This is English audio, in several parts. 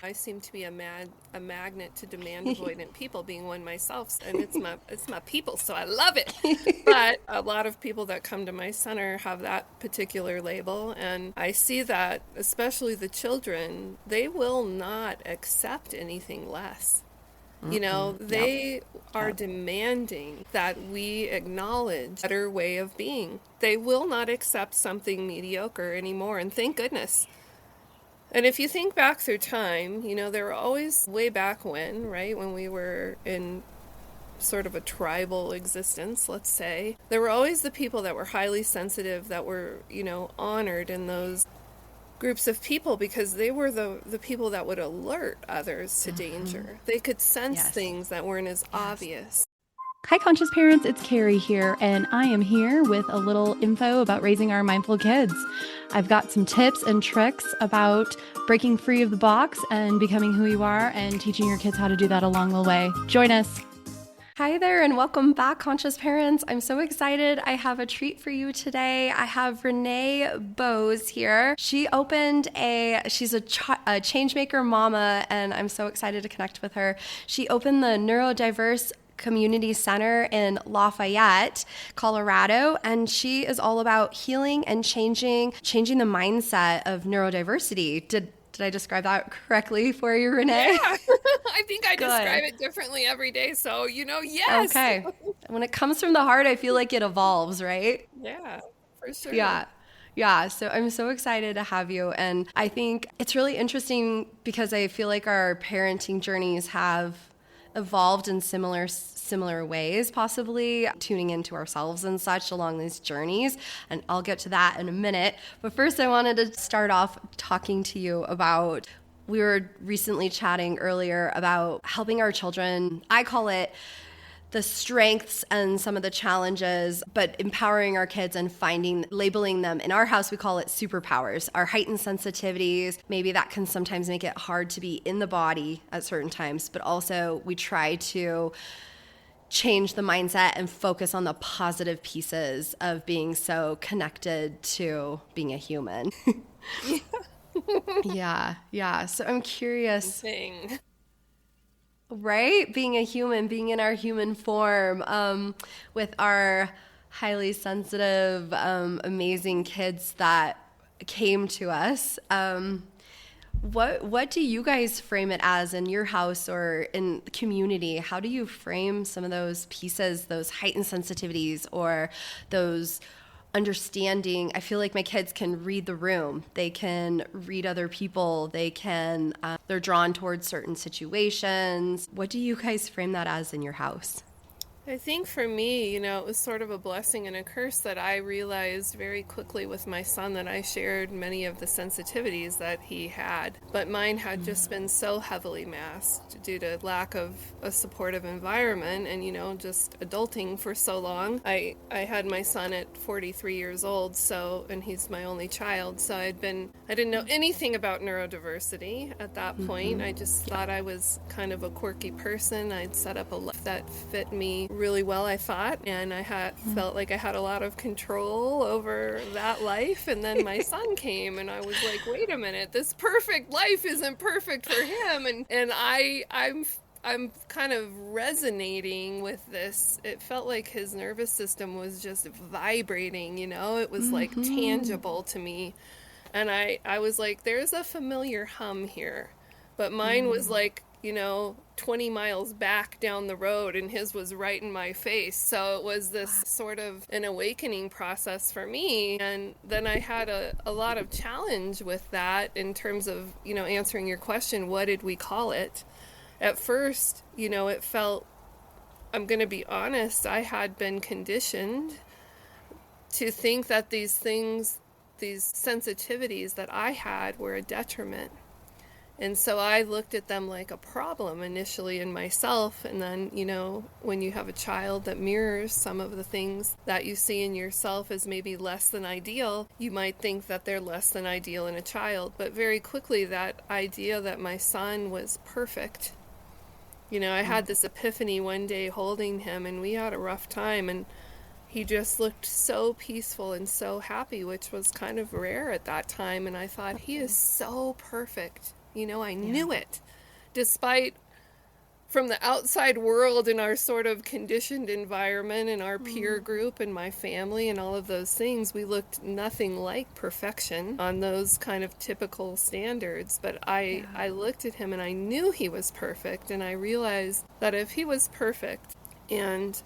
I seem to be a magnet to demand avoidant people, being one myself, and it's my people, so I love it. But a lot of people that come to my center have that particular label, and I see that, especially the children, they will not accept anything less. Yep. They are Yep. demanding that we acknowledge a better way of being. They will not accept something mediocre anymore, and thank goodness. And if you think back through time, there were always, way back when, right, when we were in sort of a tribal existence, let's say, there were always the people that were highly sensitive, that were, honored in those groups of people, because they were the people that would alert others to danger. They could sense Yes. things that weren't as Yes. obvious. Hi, conscious parents. It's Carrie here, and I am here with a little info about raising our mindful kids. I've got some tips and tricks about breaking free of the box and becoming who you are, and teaching your kids how to do that along the way. Join us. Hi there, and welcome back, conscious parents. I'm so excited. I have a treat for you today. I have Renee Boos here. She's a changemaker mama, and I'm so excited to connect with her. She opened the Neurodiverse Community Center in Lafayette, Colorado, and she is all about healing and changing the mindset of neurodiversity. Did I describe that correctly for you, Renee? Yeah, I think I describe Good. it differently every day. So, yes. Okay. When it comes from the heart, I feel like it evolves, right? Yeah, for sure. Yeah. Yeah, so I'm so excited to have you. And I think it's really interesting because I feel like our parenting journeys have evolved in similar ways, possibly tuning into ourselves and such along these journeys. And I'll get to that in a minute. But first, I wanted to start off talking to you about, we were recently chatting earlier about helping our children. I call it the strengths and some of the challenges, but empowering our kids and labeling them. In our house, we call it superpowers, our heightened sensitivities. Maybe that can sometimes make it hard to be in the body at certain times, but also we try to change the mindset and focus on the positive pieces of being so connected to being a human. Yeah, yeah. So I'm curious, Thing. right? Being a human, being in our human form, with our highly sensitive, amazing kids that came to us. What do you guys frame it as in your house or in the community? How do you frame some of those pieces, those heightened sensitivities, or those understanding? I feel like my kids can read the room. They can read other people. They're drawn towards certain situations. What do you guys frame that as in your house? I think for me, it was sort of a blessing and a curse that I realized very quickly with my son that I shared many of the sensitivities that he had. But mine had just been so heavily masked due to lack of a supportive environment and, just adulting for so long. I had my son at 43 years old, and he's my only child. So I didn't know anything about neurodiversity at that point. I just thought I was kind of a quirky person. I'd set up a life that fit me really well, I thought, and felt like I had a lot of control over that life. And then my son came, and I was like, wait a minute, this perfect life isn't perfect for him, and I'm kind of resonating with this. It felt like his nervous system was just vibrating, it was like tangible to me. And I was like, there's a familiar hum here. But mine was like, 20 miles back down the road, and his was right in my face. So it was this sort of an awakening process for me. And then I had a lot of challenge with that in terms of, answering your question, what did we call it? At first, it felt, I'm going to be honest, I had been conditioned to think that these sensitivities that I had were a detriment. And so I looked at them like a problem initially in myself. And then, when you have a child that mirrors some of the things that you see in yourself as maybe less than ideal, you might think that they're less than ideal in a child. But very quickly, that idea that my son was perfect, I had this epiphany one day holding him, and we had a rough time. And he just looked so peaceful and so happy, which was kind of rare at that time. And I thought, he is so perfect. I knew it. Despite from the outside world and our sort of conditioned environment and our peer group and my family and all of those things, we looked nothing like perfection on those kind of typical standards. But I looked at him and I knew he was perfect. And I realized that if he was perfect and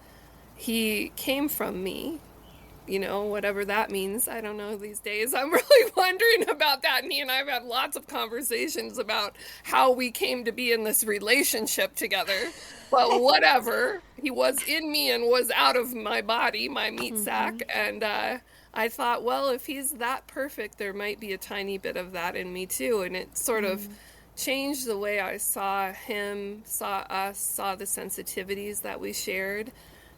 he came from me, whatever that means. I don't know these days. I'm really wondering about that. And he and I have had lots of conversations about how we came to be in this relationship together. But whatever. He was in me and was out of my body, my meat sack. And I thought, well, if he's that perfect, there might be a tiny bit of that in me too. And it sort of changed the way I saw him, saw us, saw the sensitivities that we shared.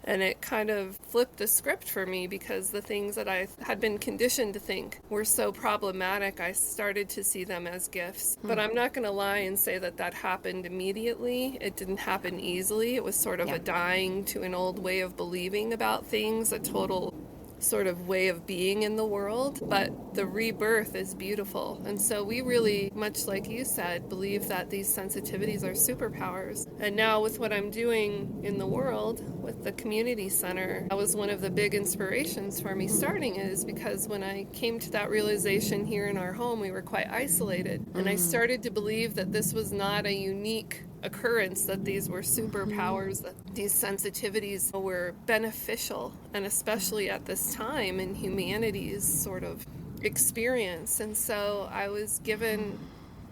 And it kind of flipped the script for me, because the things that I had been conditioned to think were so problematic, I started to see them as gifts. But I'm not going to lie and say that that happened immediately. It didn't happen easily. It was sort of a dying to an old way of believing about things, a total sort of way of being in the world. But the rebirth is beautiful. And so we really, much like you said, believe that these sensitivities are superpowers. And now with what I'm doing in the world with the community center, that was one of the big inspirations for me starting it, is because when I came to that realization here in our home, we were quite isolated. And I started to believe that this was not a unique occurrence, that these were superpowers, that these sensitivities were beneficial, and especially at this time in humanity's sort of experience. And so I was given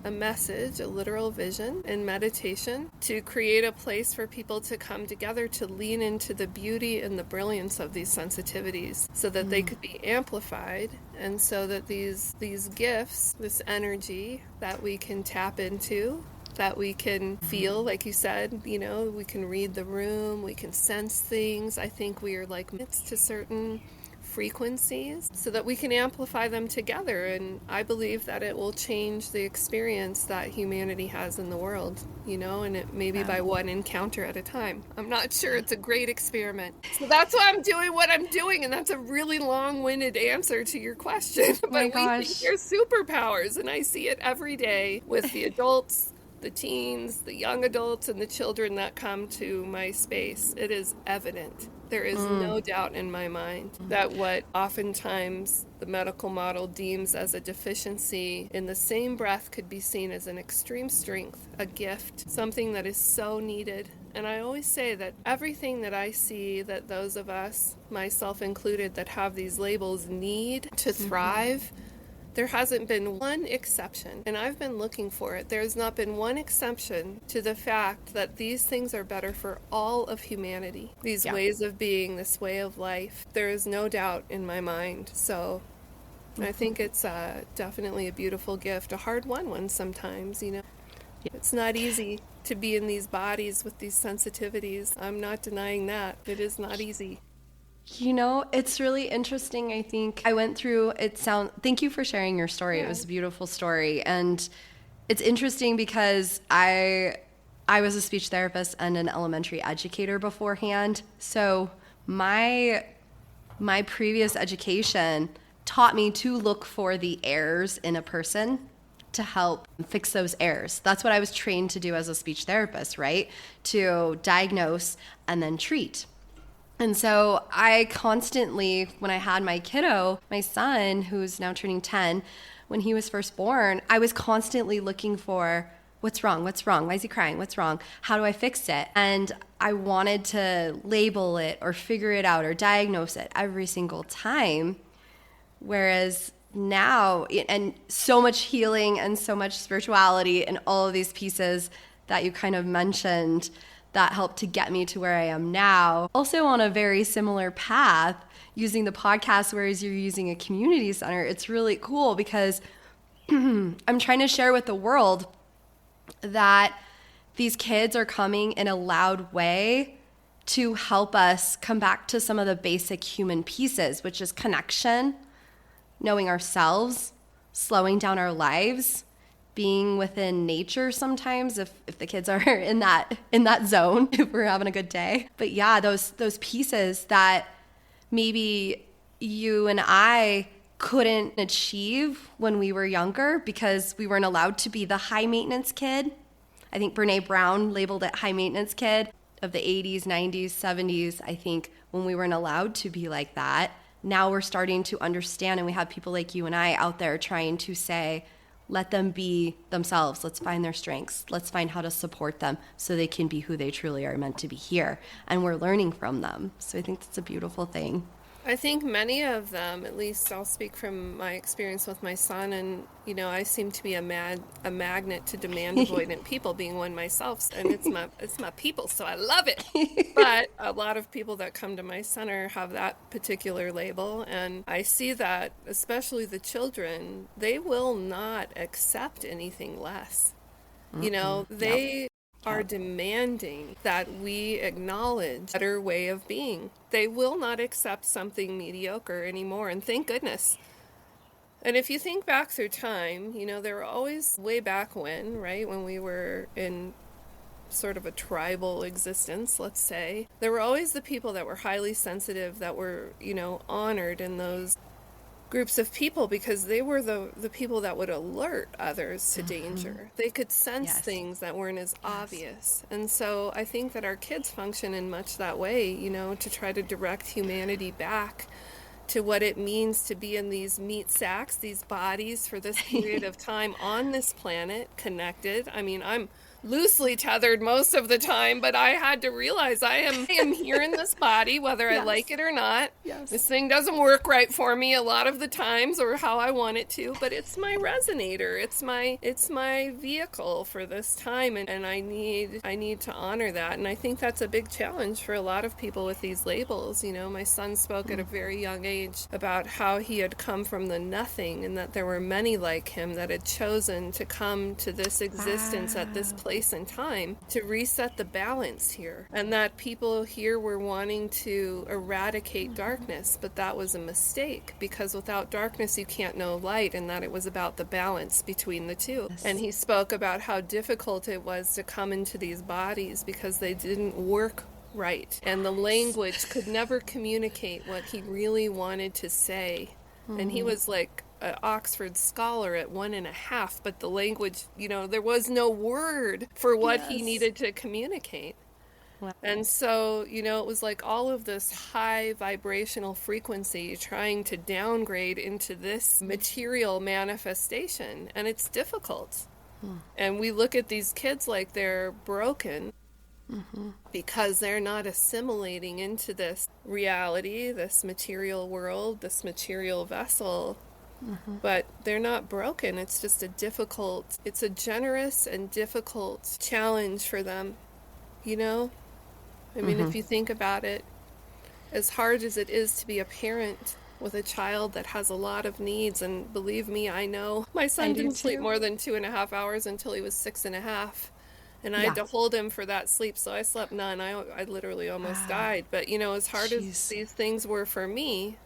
a message, a literal vision in meditation, to create a place for people to come together to lean into the beauty and the brilliance of these sensitivities, so that they could be amplified, and so that these gifts, this energy that we can tap into, that we can feel, like you said, we can read the room, we can sense things. I think we are like magnets to certain frequencies, so that we can amplify them together. And I believe that it will change the experience that humanity has in the world, and it maybe by one encounter at a time. I'm not sure. It's a great experiment. So that's why I'm doing what I'm doing. And that's a really long-winded answer to your question. But we think they're superpowers. And I see it every day with the adults, the teens, the young adults, and the children that come to my space. It is evident. There is no doubt in my mind that what oftentimes the medical model deems as a deficiency, in the same breath could be seen as an extreme strength, a gift, something that is so needed. And I always say that everything that I see that those of us, myself included, that have these labels need to thrive, there hasn't been one exception, and I've been looking for it. There's not been one exception to the fact that these things are better for all of humanity. These ways of being, this way of life, there is no doubt in my mind. So I think it's definitely a beautiful gift, a hard-won one sometimes, It's not easy to be in these bodies with these sensitivities. I'm not denying that. It is not easy. It's really interesting. I think I went through thank you for sharing your story. Yeah. It was a beautiful story. And it's interesting because I was a speech therapist and an elementary educator beforehand. So my previous education taught me to look for the errors in a person to help fix those errors. That's what I was trained to do as a speech therapist, right? To diagnose and then treat. And so I constantly, when I had my kiddo, my son, who's now turning 10, when he was first born, I was constantly looking for, what's wrong? What's wrong? Why is he crying? What's wrong? How do I fix it? And I wanted to label it or figure it out or diagnose it every single time. Whereas now, and so much healing and so much spirituality and all of these pieces that you kind of mentioned that helped to get me to where I am now. Also on a very similar path, using the podcast, whereas you're using a community center, it's really cool because I'm trying to share with the world that these kids are coming in a loud way to help us come back to some of the basic human pieces, which is connection, knowing ourselves, slowing down our lives, being within nature sometimes if the kids are in that zone, if we're having a good day. But yeah, those pieces that maybe you and I couldn't achieve when we were younger because we weren't allowed to be the high maintenance kid. I think Brene Brown labeled it high maintenance kid of the 80s, 90s, 70s. I think when we weren't allowed to be like that, now we're starting to understand, and we have people like you and I out there trying to say, let them be themselves. Let's find their strengths. Let's find how to support them so they can be who they truly are meant to be here. And we're learning from them. So I think that's a beautiful thing. I think many of them, at least I'll speak from my experience with my son, and I seem to be a magnet to demand avoidant people, being one myself, and it's my people, so I love it. But a lot of people that come to my center have that particular label, and I see that, especially the children, they will not accept anything less. They are demanding that we acknowledge a better way of being. They will not accept something mediocre anymore, and thank goodness. And if you think back through time, there were always, way back when, right, when we were in sort of a tribal existence, let's say, there were always the people that were highly sensitive, that were, honored in those groups of people, because they were the people that would alert others to danger. They could sense things that weren't as obvious. And so I think that our kids function in much that way, to try to direct humanity back to what it means to be in these meat sacks, these bodies for this period of time on this planet, connected. I mean, I'm loosely tethered most of the time, but I had to realize I am here in this body, whether I like it or not. This thing doesn't work right for me a lot of the times, or how I want it to, but it's my resonator. It's my vehicle for this time, and I need to honor that. And I think that's a big challenge for a lot of people with these labels. My son spoke at a very young age about how he had come from the nothing, and that there were many like him that had chosen to come to this existence at this place and time to reset the balance here, and that people here were wanting to eradicate darkness, but that was a mistake, because without darkness you can't know light, and that it was about the balance between the two. And he spoke about how difficult it was to come into these bodies because they didn't work right, and the language could never communicate what he really wanted to say. And he was like an Oxford scholar at 1.5, but the language, there was no word for what he needed to communicate. Wow. And so, it was like all of this high vibrational frequency trying to downgrade into this material manifestation, and it's difficult. And we look at these kids like they're broken, because they're not assimilating into this reality, this material world, this material vessel. But they're not broken. It's just it's a generous and difficult challenge for them, I mean, if you think about it, as hard as it is to be a parent with a child that has a lot of needs, and believe me, I know, my son didn't sleep more than 2.5 hours until he was 6.5. And I had to hold him for that sleep, so I slept none. I literally almost died. But, as hard as these things were for me,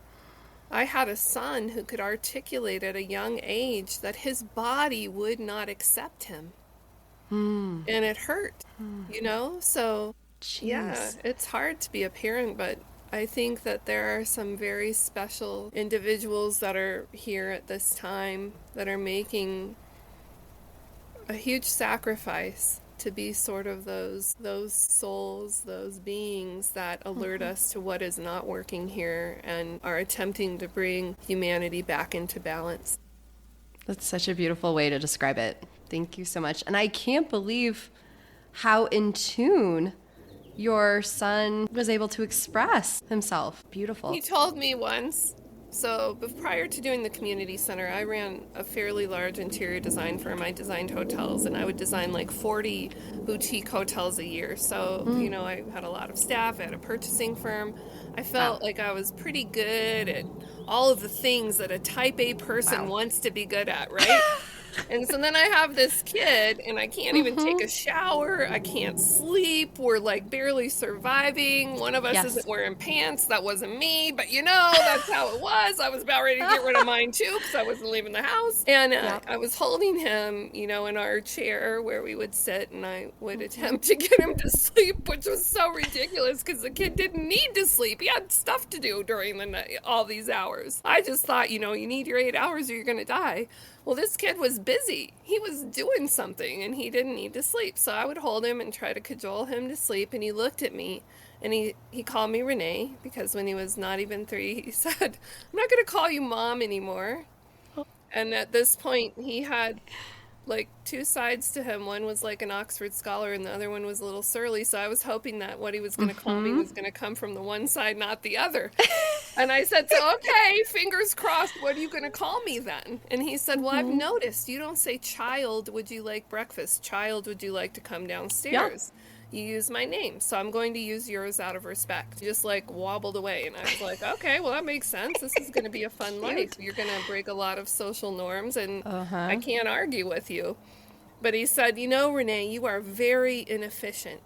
I had a son who could articulate at a young age that his body would not accept him. And it hurt, So, it's hard to be a parent, but I think that there are some very special individuals that are here at this time that are making a huge sacrifice to be sort of those souls, those beings that alert us to what is not working here and are attempting to bring humanity back into balance. That's such a beautiful way to describe it. Thank you so much. And I can't believe how in tune your son was able to express himself. Beautiful. He told me once, so prior to doing the community center, I ran a fairly large interior design firm. I designed hotels, and I would design like 40 boutique hotels a year. So, I had a lot of staff. I had a purchasing firm. I felt like I was pretty good at all of the things that a type A person wants to be good at, right? And so then I have this kid and I can't even take a shower. I can't sleep. We're like barely surviving. One of us Yes. isn't wearing pants. That wasn't me, but that's how it was. I was about ready to get rid of mine too because I wasn't leaving the house. And Yep. I was holding him, in our chair where we would sit, and I would attempt to get him to sleep, which was so ridiculous because the kid didn't need to sleep. He had stuff to do during the night, all these hours. I just thought, you need your 8 hours or you're going to die. Well, this kid was busy. He was doing something and he didn't need to sleep. So I would hold him and try to cajole him to sleep. And he looked at me and he called me Renee because when he was not even 3, he said, "I'm not going to call you mom anymore." And at this point, he had like 2 sides to him. One was like an Oxford scholar and the other one was a little surly. So I was hoping that what he was going to call me was going to come from the one side, not the other. And I said, "So, okay, fingers crossed, what are you going to call me then?" And he said, "Well, I've noticed you don't say, 'Child, would you like breakfast?' 'Child, would you like to come downstairs?' You use my name, so I'm going to use yours out of respect." Just like wobbled away. And I was like, okay, well, that makes sense. This is going to be a fun life. You're going to break a lot of social norms and I can't argue with you. But he said, "Renee, you are very inefficient."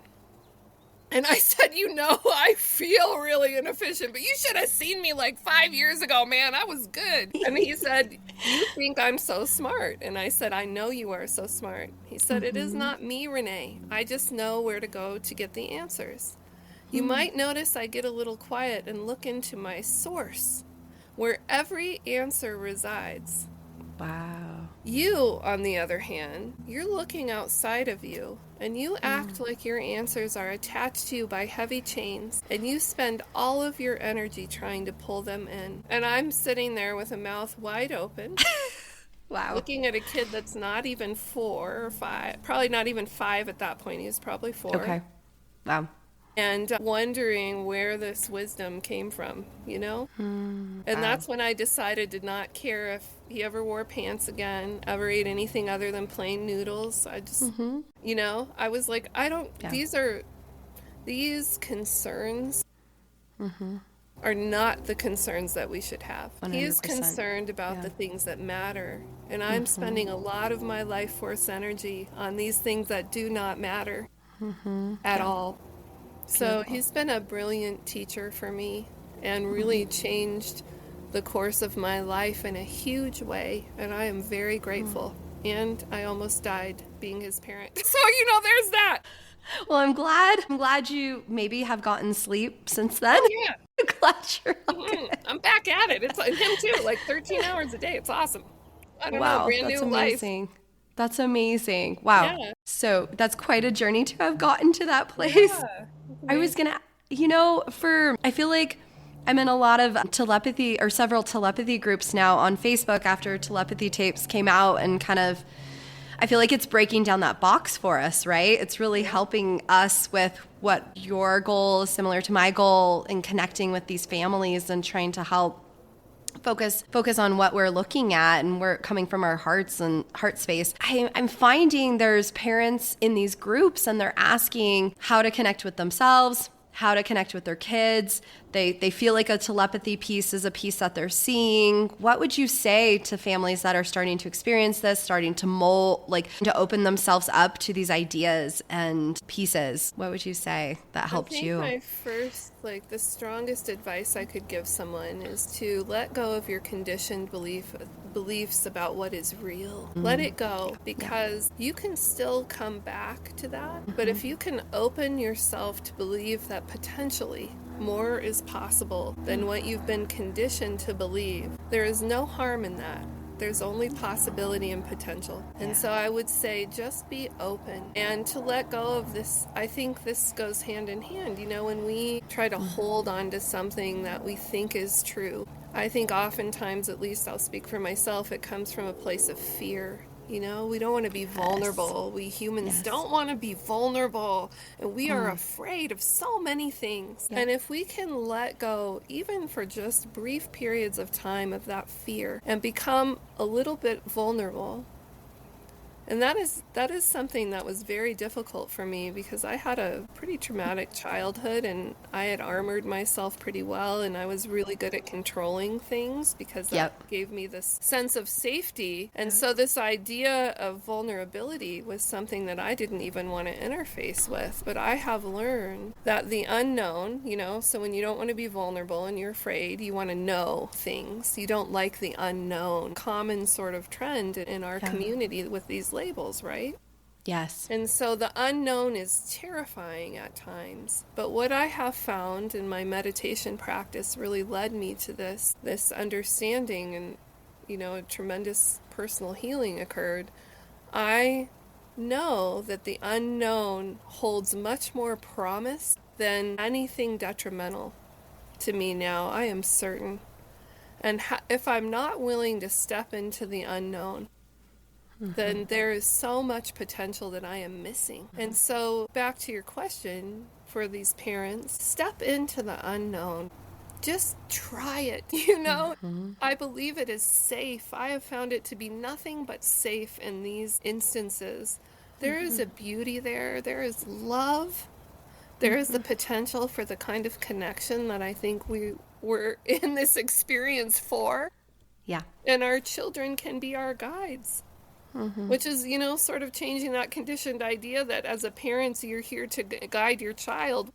And I said, I feel really inefficient, but you should have seen me like 5 years ago, man. I was good. And he said, "You think I'm so smart?" And I said, "I know you are so smart." He said, "It is not me, Renee. I just know where to go to get the answers. You might notice I get a little quiet and look into my source, where every answer resides. Wow. You, on the other hand, you're looking outside of you, and you act like your answers are attached to you by heavy chains, and you spend all of your energy trying to pull them in." And I'm sitting there with a mouth wide open, Wow. looking at a kid that's not even 4 or 5, probably not even 5 at that point. He was probably 4. Okay. Wow. And wondering where this wisdom came from, And that's when I decided to not care if he ever wore pants again, ever ate anything other than plain noodles. I just, I was like, these concerns are not the concerns that we should have. 100%. He is concerned about the things that matter. And I'm spending a lot of my life force energy on these things that do not matter at all. So he's been a brilliant teacher for me and really changed the course of my life in a huge way. And I am very grateful. And I almost died being his parent. So, there's that. Well, I'm glad you maybe have gotten sleep since then. Oh, yeah. I'm glad you're all good. I'm back at it. It's like him too, like 13 hours a day. It's awesome. I don't know, brand that's new amazing. That's amazing. Wow. Yeah. So that's quite a journey to have gotten to that place. Yeah. I was going to, I feel like I'm in a lot of telepathy or several telepathy groups now on Facebook after telepathy tapes came out, and kind of, I feel like it's breaking down that box for us, right? It's really helping us with what your goal is similar to my goal in connecting with these families and trying to help focus on what we're looking at, and we're coming from our hearts and heart space. I'm finding there's parents in these groups and they're asking how to connect with themselves, how to connect with their kids. They feel like a telepathy piece is a piece that they're seeing. What would you say to families that are starting to experience this, starting to mold, like to open themselves up to these ideas and pieces? What would you say that helped you? I think my first, the strongest advice I could give someone is to let go of your conditioned beliefs about what is real. Let it go, because you can still come back to that. But if you can open yourself to believe that potentially more is possible than what you've been conditioned to believe, there is no harm in that. There's only possibility and potential. And so I would say just be open and to let go of this. I think this goes hand in hand. When we try to hold on to something that we think is true, I think oftentimes, at least I'll speak for myself, it comes from a place of fear. We don't want to be vulnerable. We humans don't want to be vulnerable. And we are afraid of so many things. Yeah. And if we can let go, even for just brief periods of time, of that fear and become a little bit vulnerable And that is something that was very difficult for me because I had a pretty traumatic childhood and I had armored myself pretty well and I was really good at controlling things because that gave me this sense of safety. And so this idea of vulnerability was something that I didn't even want to interface with. But I have learned that the unknown, so when you don't want to be vulnerable and you're afraid, you want to know things. You don't like the unknown. Common sort of trend in our community with these labels, right? Yes. And so the unknown is terrifying at times. But what I have found in my meditation practice really led me to this understanding, and a tremendous personal healing occurred. I know that the unknown holds much more promise than anything detrimental to me now. I am certain. And if I'm not willing to step into the unknown, then there is so much potential that I am missing. And so back to your question for these parents, step into the unknown. Just try it, I believe it is safe. I have found it to be nothing but safe in these instances. There is a beauty there. There is love. There is the potential for the kind of connection that I think we were in this experience for. Yeah. And our children can be our guides. Which is, sort of changing that conditioned idea that as a parent, you're here to guide your child.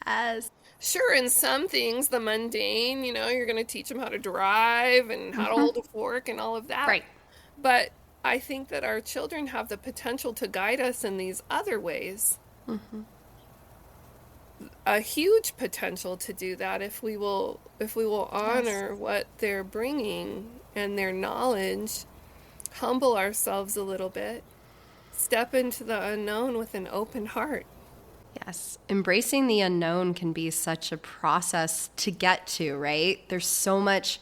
Yes. Sure, in some things, the mundane, you're going to teach them how to drive and how to hold a fork and all of that. Right. But I think that our children have the potential to guide us in these other ways. A huge potential to do that if we will honor what they're bringing and their knowledge. Humble ourselves a little bit, step into the unknown with an open heart. Yes. Embracing the unknown can be such a process to get to, right? There's so much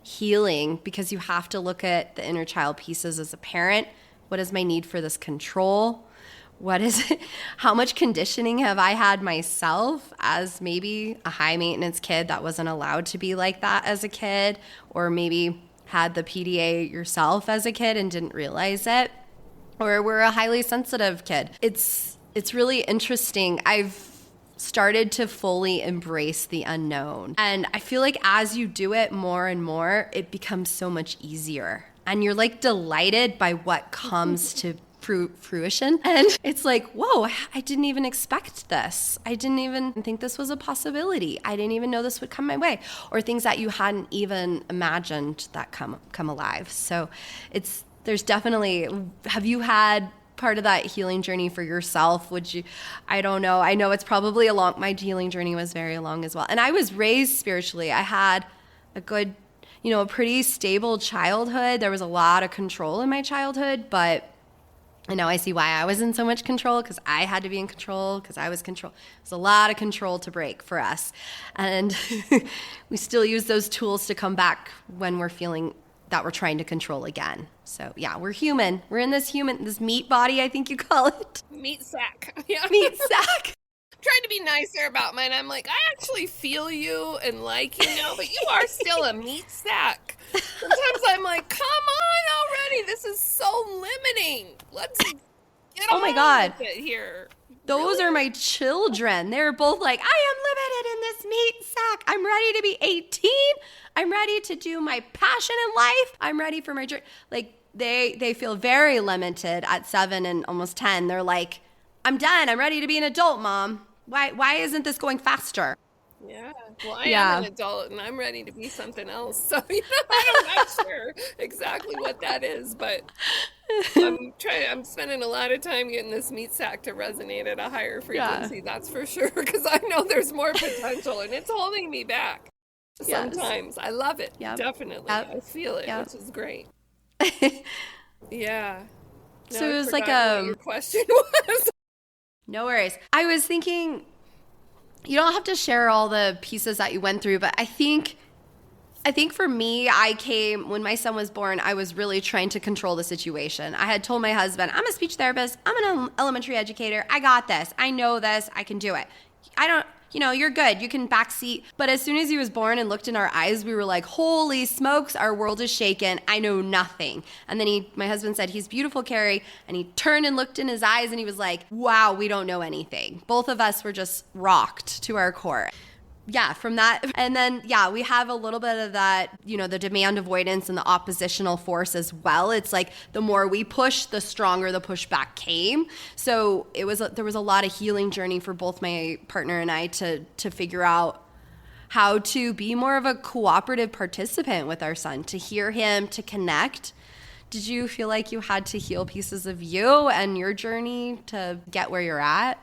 healing because you have to look at the inner child pieces as a parent. What is my need for this control? What is it? How much conditioning have I had myself as maybe a high maintenance kid that wasn't allowed to be like that as a kid, or maybe had the PDA yourself as a kid and didn't realize it, or were a highly sensitive kid. It's really interesting. I've started to fully embrace the unknown. And I feel like as you do it more and more, it becomes so much easier. And you're like delighted by what comes to fruition. And it's like, whoa, I didn't even expect this. I didn't even think this was a possibility. I didn't even know this would come my way, or things that you hadn't even imagined that come alive. So there's definitely, have you had part of that healing journey for yourself? I don't know. I know it's probably my healing journey was very long as well. And I was raised spiritually. I had a good, a pretty stable childhood. There was a lot of control in my childhood, but I know I see why I was in so much control, because I had to be in control, because I was control. There's a lot of control to break for us. And we still use those tools to come back when we're feeling that we're trying to control again. So yeah, we're human. We're in this meat body, I think you call it. Meat sack. Yeah. Meat sack. Trying to be nicer about mine. I'm like, I actually feel you and like but you are still a meat sack. Sometimes I'm like, come on already. This is so limiting. Let's get on with it here. Those are my children. They're both like, I am limited in this meat sack. I'm ready to be 18. I'm ready to do my passion in life. I'm ready for my journey. Like they feel very limited at 7 and almost 10. They're like, I'm done. I'm ready to be an adult, Mom. Why isn't this going faster? Yeah. Well, I am an adult and I'm ready to be something else. So, I'm not sure exactly what that is, but I'm spending a lot of time getting this meat sack to resonate at a higher frequency. That's for sure. Because I know there's more potential and it's holding me back sometimes. I love it. Definitely. I feel it, which is great. Yeah. No, so it was like what your question was. No worries. I was thinking, you don't have to share all the pieces that you went through, but I think for me, when my son was born, I was really trying to control the situation. I had told my husband, I'm a speech therapist. I'm an elementary educator. I got this. I know this. I can do it. you're good. You can backseat. But as soon as he was born and looked in our eyes, we were like, holy smokes, our world is shaken. I know nothing. And then my husband said, he's beautiful, Carrie. And he turned and looked in his eyes and he was like, wow, we don't know anything. Both of us were just rocked to our core. Yeah, from that. And then, we have a little bit of that, the demand avoidance and the oppositional force as well. It's like the more we push, the stronger the pushback came. So there was a lot of healing journey for both my partner and I to figure out how to be more of a cooperative participant with our son, to hear him, to connect. Did you feel like you had to heal pieces of you and your journey to get where you're at?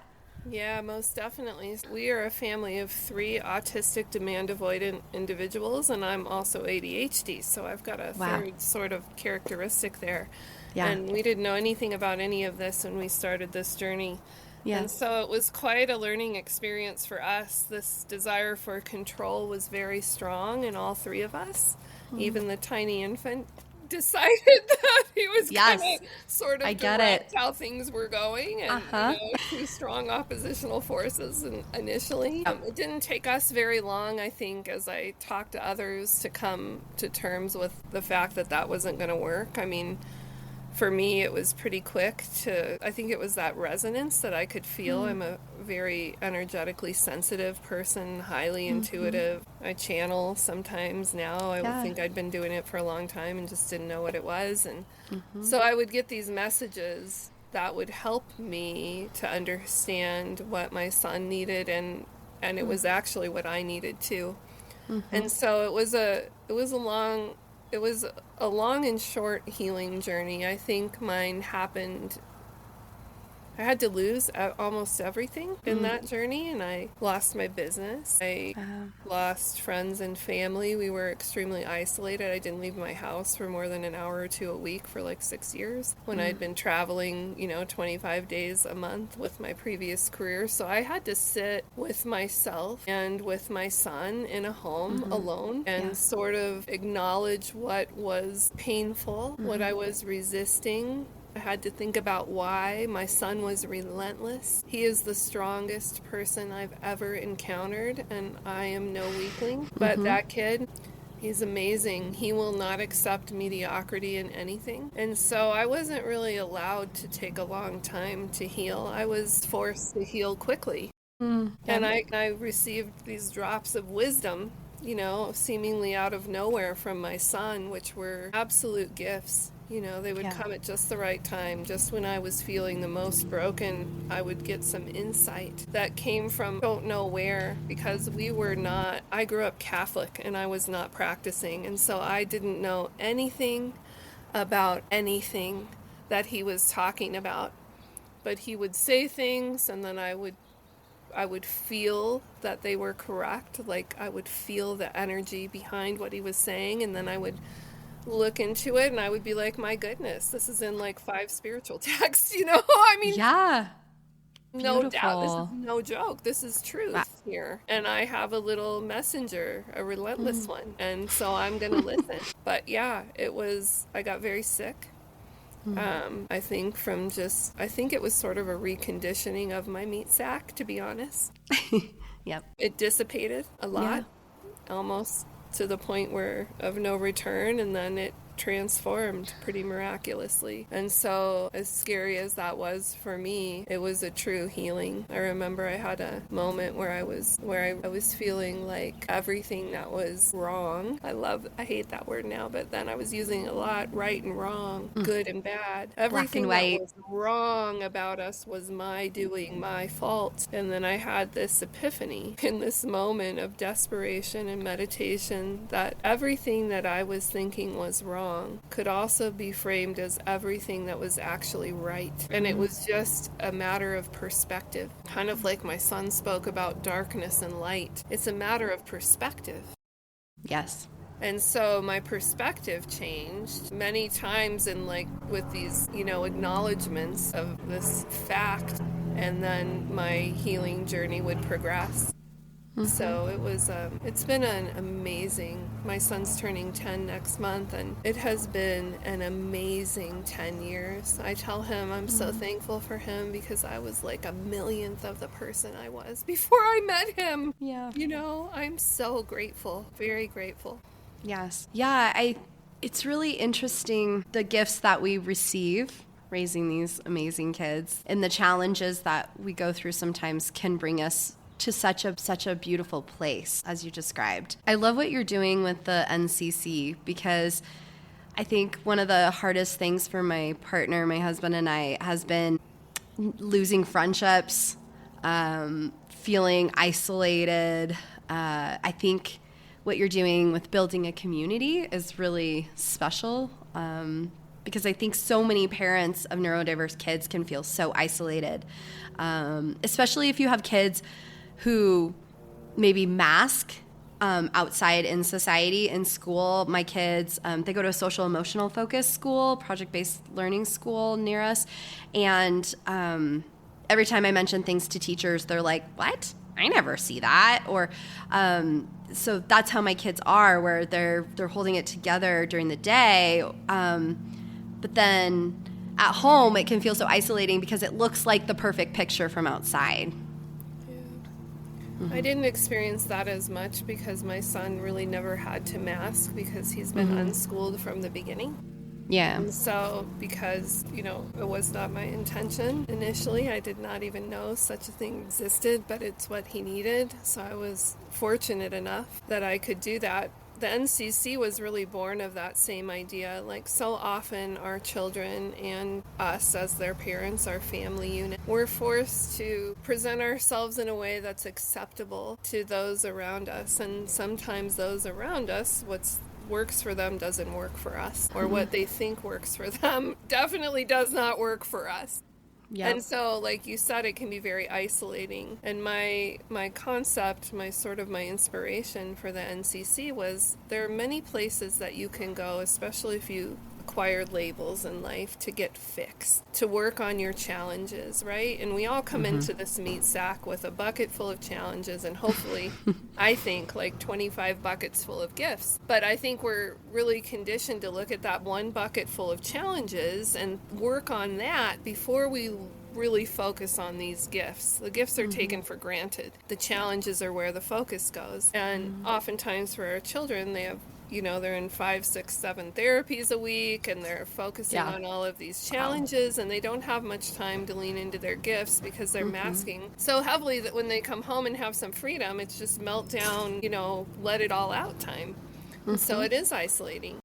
Yeah, most definitely. We are a family of 3 autistic demand avoidant individuals, and I'm also ADHD, so I've got a third sort of characteristic there. Yeah. And we didn't know anything about any of this when we started this journey. Yeah. And so it was quite a learning experience for us. This desire for control was very strong in all 3 of us. Even the tiny infant decided that he was going to sort of direct how things were going, and 2 strong oppositional forces initially. It didn't take us very long, I think, as I talked to others, to come to terms with the fact that wasn't going to work. I mean, for me, it was pretty quick I think it was that resonance that I could feel. I'm a very energetically sensitive person, highly intuitive. I channel sometimes now. I would think I'd been doing it for a long time and just didn't know what it was. And so I would get these messages that would help me to understand what my son needed, and it was actually what I needed too. And so it was a long and short healing journey. I think mine happened, I had to lose almost everything in that journey, and I lost my business. I lost friends and family. We were extremely isolated. I didn't leave my house for more than an hour or 2 a week for like 6 years when I'd been traveling, 25 days a month with my previous career. So I had to sit with myself and with my son in a home alone and sort of acknowledge what was painful, what I was resisting. I had to think about why. My son was relentless. He is the strongest person I've ever encountered, and I am no weakling. But that kid, he's amazing. He will not accept mediocrity in anything. And so I wasn't really allowed to take a long time to heal. I was forced to heal quickly. And I received these drops of wisdom, seemingly out of nowhere from my son, which were absolute gifts. They would come at just the right time. Just when I was feeling the most broken, I would get some insight that came from don't know where, because I grew up Catholic and I was not practicing. And so I didn't know anything about anything that he was talking about. But he would say things, and then I would feel that they were correct. Like I would feel the energy behind what he was saying, and then I would look into it and I would be like, my goodness, this is in like 5 spiritual texts, I mean, no doubt, this is no joke, this is truth here. And I have a little messenger, a relentless one, and so I'm gonna listen. But I got very sick. I think it was sort of a reconditioning of my meat sack, to be honest. It dissipated a lot, almost to the point of no return, and then it transformed pretty miraculously. And so as scary as that was for me, it was a true healing. I remember I had a moment where I was feeling like everything that was wrong, I hate that word now, but then I was using a lot, right and wrong, good and bad. Everything that was wrong about us was my doing, my fault. And then I had this epiphany in this moment of desperation and meditation that everything that I was thinking was wrong could also be framed as everything that was actually right. And it was just a matter of perspective. Kind of like my son spoke about darkness and light. It's a matter of perspective. Yes. And so my perspective changed many times, and with these, acknowledgments of this fact, and then my healing journey would progress. So it's been an amazing, my son's turning 10 next month, and it has been an amazing 10 years. I tell him I'm so thankful for him because I was like a millionth of the person I was before I met him. Yeah. I'm so grateful, very grateful. Yes. Yeah, it's really interesting the gifts that we receive raising these amazing kids, and the challenges that we go through sometimes can bring us to such a beautiful place, as you described. I love what you're doing with the NCC, because I think one of the hardest things for my partner, my husband and I, has been losing friendships, feeling isolated. I think what you're doing with building a community is really special, because I think so many parents of neurodiverse kids can feel so isolated, especially if you have kids who maybe mask outside in society, in school. My kids, they go to a social emotional focused school, project-based learning school near us. And every time I mention things to teachers, they're like, what? I never see that. Or so that's how my kids are, where they're holding it together during the day. But then at home, it can feel so isolating because it looks like the perfect picture from outside. I didn't experience that as much because my son really never had to mask because he's been unschooled from the beginning. Yeah. And so because, it was not my intention initially, I did not even know such a thing existed, but it's what he needed. So I was fortunate enough that I could do that. The NCC was really born of that same idea. Like, so often our children and us as their parents, our family unit, we're forced to present ourselves in a way that's acceptable to those around us. And sometimes those around us, what's works for them doesn't work for us, or what they think works for them definitely does not work for us. Yep. And so, like you said, it can be very isolating. And my concept, my inspiration for the NCC was there are many places that you can go, especially if you acquired labels in life, to get fixed, to work on your challenges, right? And we all come into this meat sack with a bucket full of challenges and hopefully, I think, like 25 buckets full of gifts. But I think we're really conditioned to look at that one bucket full of challenges and work on that before we really focus on these gifts. The gifts are taken for granted. The challenges are where the focus goes. And oftentimes for our children, they have they're in 5, 6, 7 therapies a week, and they're focusing on all of these challenges, and they don't have much time to lean into their gifts because they're masking so heavily that when they come home and have some freedom, it's just meltdown, let it all out time. And so it is isolating.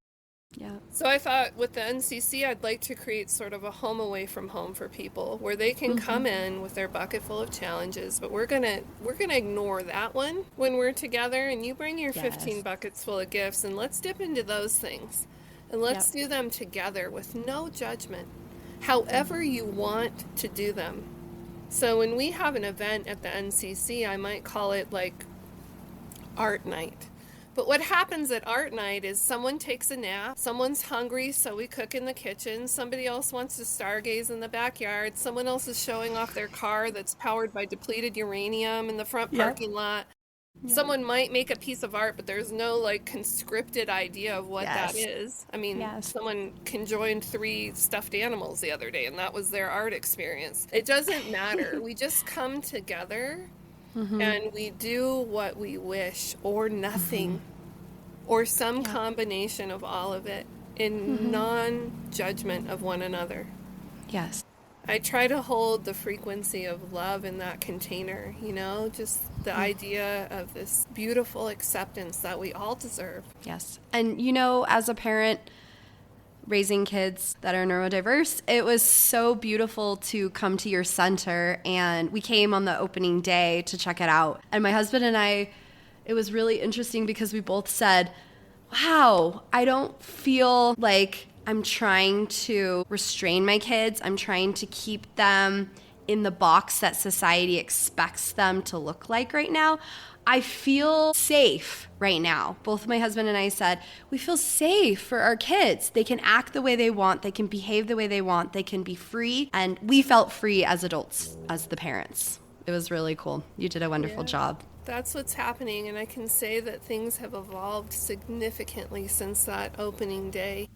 Yeah. So I thought with the NCC, I'd like to create sort of a home away from home for people where they can come in with their bucket full of challenges, but we're gonna ignore that one when we're together, and you bring your 15 buckets full of gifts, and let's dip into those things, and let's do them together with no judgment, however you want to do them. So when we have an event at the NCC, I might call it like art night. But what happens at art night is someone takes a nap, someone's hungry, so we cook in the kitchen, somebody else wants to stargaze in the backyard, someone else is showing off their car that's powered by depleted uranium in the front parking lot. Someone might make a piece of art, but there's no conscripted idea of what that is. I mean, someone conjoined 3 stuffed animals the other day, and that was their art experience. It doesn't matter. We just come together and we do what we wish, or nothing, or some combination of all of it in non-judgment of one another. Yes. I try to hold the frequency of love in that container, just the idea of this beautiful acceptance that we all deserve. Yes. And, as a parent raising kids that are neurodiverse, it was so beautiful to come to your center, and we came on the opening day to check it out. And my husband and I, it was really interesting because we both said, wow, I don't feel like I'm trying to restrain my kids. I'm trying to keep them in the box that society expects them to look like right now. I feel safe right now. Both my husband and I said, we feel safe for our kids. They can act the way they want. They can behave the way they want. They can be free. And we felt free as adults, as the parents. It was really cool. You did a wonderful Yeah. job. That's what's happening, and I can say that things have evolved significantly since that opening day.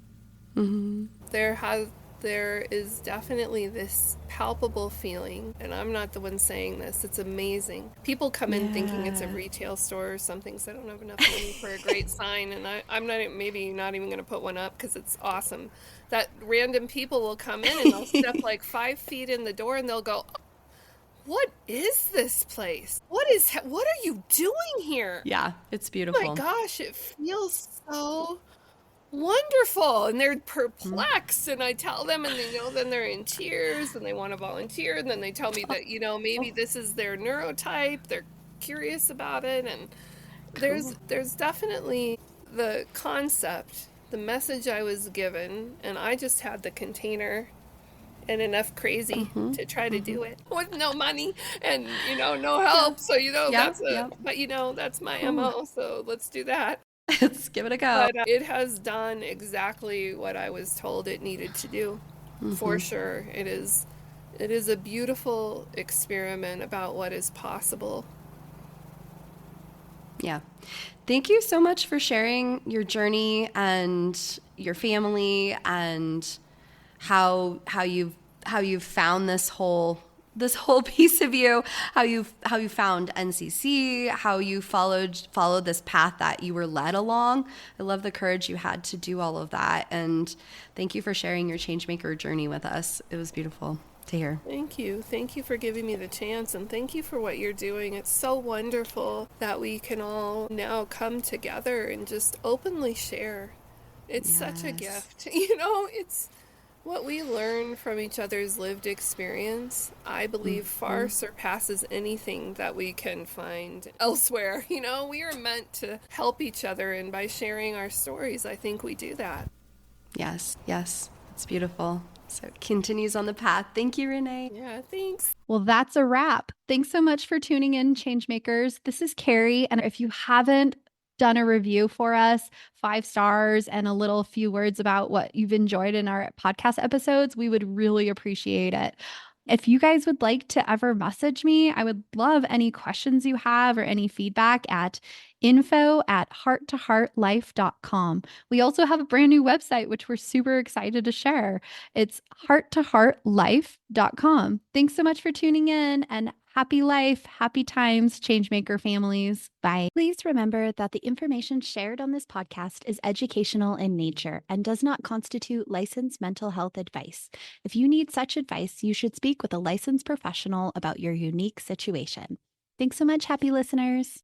There has there is definitely this palpable feeling, and I'm not the one saying this, it's amazing. People come in thinking it's a retail store or something, so I don't have enough money for a great sign, and I'm not maybe not even going to put one up because it's awesome. That random people will come in and they'll step like 5 feet in the door and they'll go, what is this place? What are you doing here? Yeah, it's Oh beautiful. my gosh, it feels so wonderful. And they're perplexed, and I tell them, and then they're in tears and they want to volunteer, and then they tell me that maybe this is their neurotype, they're curious about it. And there's definitely the concept, the message I was given, and I just had the container and enough crazy to try to do it with no money and no help. So that's my MO, so let's do that. Let's give it a go. But it has done exactly what I was told it needed to do. For sure. It is a beautiful experiment about what is possible. Yeah. Thank you so much for sharing your journey and your family and how you've found this whole piece of you, how you found NCC, how you followed this path that you were led along. I love the courage you had to do all of that, and thank you for sharing your changemaker journey with us. It was beautiful to hear. Thank you for giving me the chance, and thank you for what you're doing. It's so wonderful that we can all now come together and just openly share. It's such a gift. It's what we learn from each other's lived experience, I believe, far surpasses anything that we can find elsewhere. We are meant to help each other, and by sharing our stories, I think we do that. Yes, it's beautiful. So it continues on the path. Thank you, Renee. Yeah, thanks. Well, that's a wrap. Thanks so much for tuning in, Changemakers. This is Carrie, and if you haven't done a review for us, 5 stars and a little few words about what you've enjoyed in our podcast episodes, we would really appreciate it. If you guys would like to ever message me, I would love any questions you have or any feedback at info@hearttoheartlife.com. We also have a brand new website, which we're super excited to share. It's hearttoheartlife.com. Thanks so much for tuning in, and happy life, happy times, Changemaker families. Bye. Please remember that the information shared on this podcast is educational in nature and does not constitute licensed mental health advice. If you need such advice, you should speak with a licensed professional about your unique situation. Thanks so much, happy listeners.